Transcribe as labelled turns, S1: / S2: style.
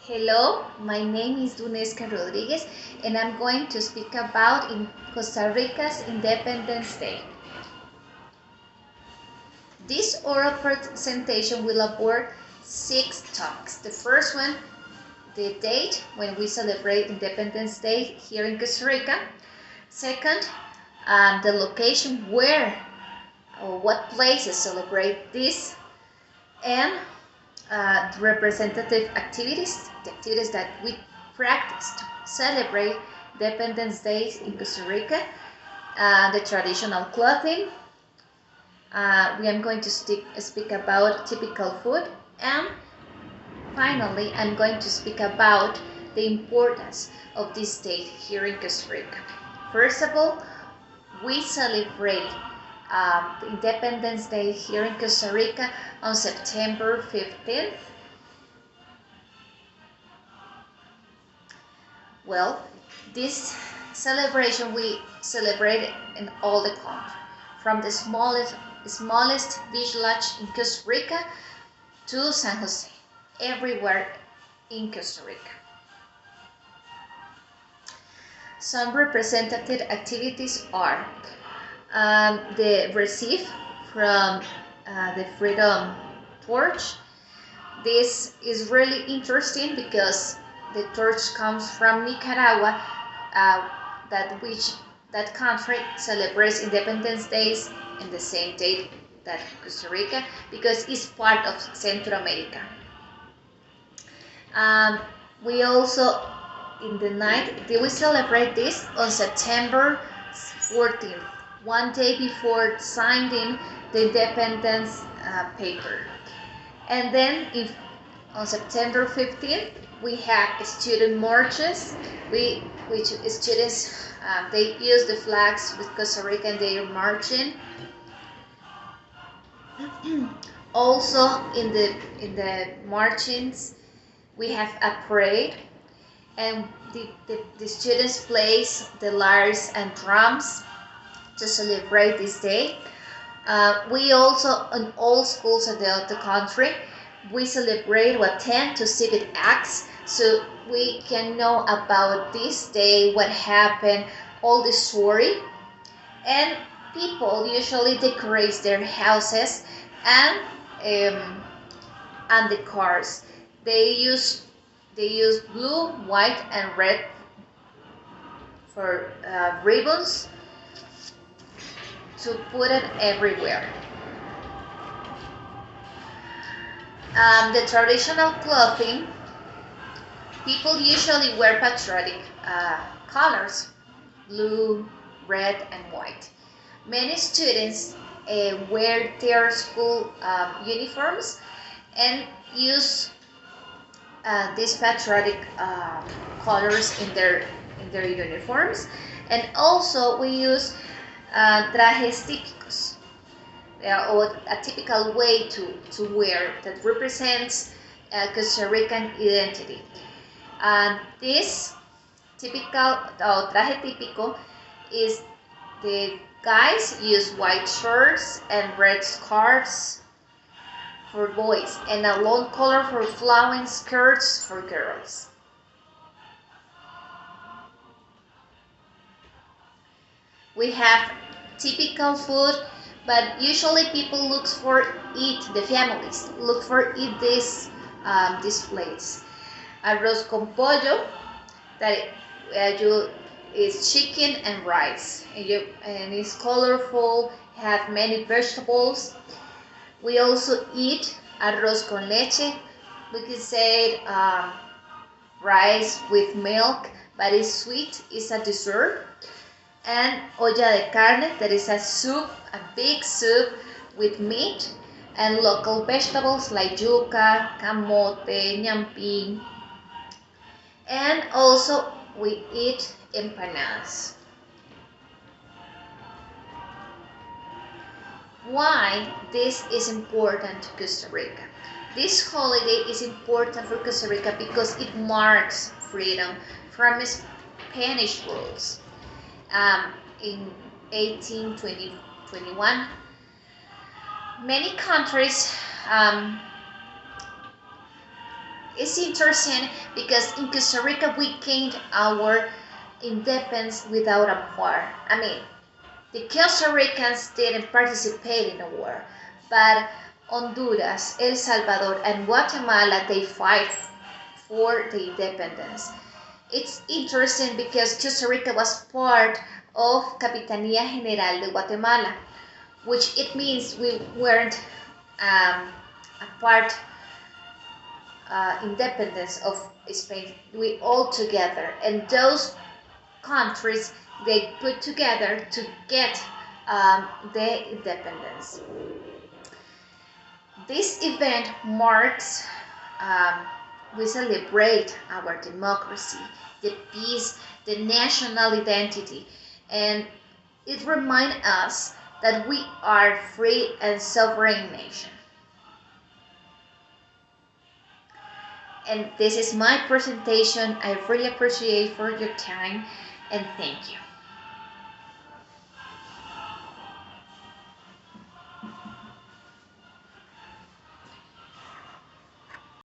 S1: Hello, my name is Dunesca Rodriguez and I'm going to speak about in Costa Rica's Independence Day. This oral presentation will abord 6 topics. The first one, the date when we celebrate Independence Day here in Costa Rica. Second, the location where or what places celebrate this, and the representative activities, the activities that we practice to celebrate Independence Day in Costa Rica, the traditional clothing. We are going to speak about typical food, and finally I'm going to speak about the importance of this date here in Costa Rica. First of all, we celebrate the Independence Day here in Costa Rica on September 15th. Well, this celebration we celebrate in all the country, from the smallest village in Costa Rica to San Jose, everywhere in Costa Rica. Some representative activities are the receive from the Freedom Torch. This is really interesting because the torch comes from Nicaragua, that country celebrates Independence Days in the same date that Costa Rica, because it's part of Central America. We also, in the night, we celebrate this on September 14th, one day before signing the independence paper. And then on September 15th, we have student marches, which students, they use the flags with Costa Rica and they are marching. Also in the marchings, we have a parade, and the students plays the lyres and drums to celebrate this day. We also, in all schools in the country, we celebrate or attend to civic acts, so we can know about this day, what happened, all the story. And people usually decorate their houses and the cars. They use blue, white, and red for ribbons to put it everywhere. The traditional clothing, people usually wear patriotic colors, blue, red, and white. Many students wear their school uniforms and use these patriotic colors in their uniforms. And also we use trajes típicos, or a typical way to wear that represents Costa Rican identity. This typical traje típico is the guys use white shirts and red scarves for boys, and a long colorful flowing skirts for girls. We have typical food, but usually people look for eat, the families look for eat these plates. Arroz con pollo, that is chicken and rice, and it's colorful, have many vegetables. We also eat arroz con leche. We could say rice with milk, but it's sweet, it's a dessert. And olla de carne, that is a soup, a big soup with meat and local vegetables like yuca, camote, ñampín. And also we eat empanadas. Why this is important to Costa Rica? This holiday is important for Costa Rica because it marks freedom from Spanish rules. In 1821, many countries It's interesting because in Costa Rica we gained our independence without a war. I mean, the Costa Ricans didn't participate in the war, but Honduras, El Salvador, and Guatemala they fight for the independence. It's interesting because Costa Rica was part of Capitanía General de Guatemala, which it means we weren't a part independence of Spain. We all together, and those countries they put together to get the independence. This event marks, we celebrate our democracy, the peace, the national identity, and it reminds us that we are free and sovereign nation. And this is my presentation. I really appreciate for your time and thank you.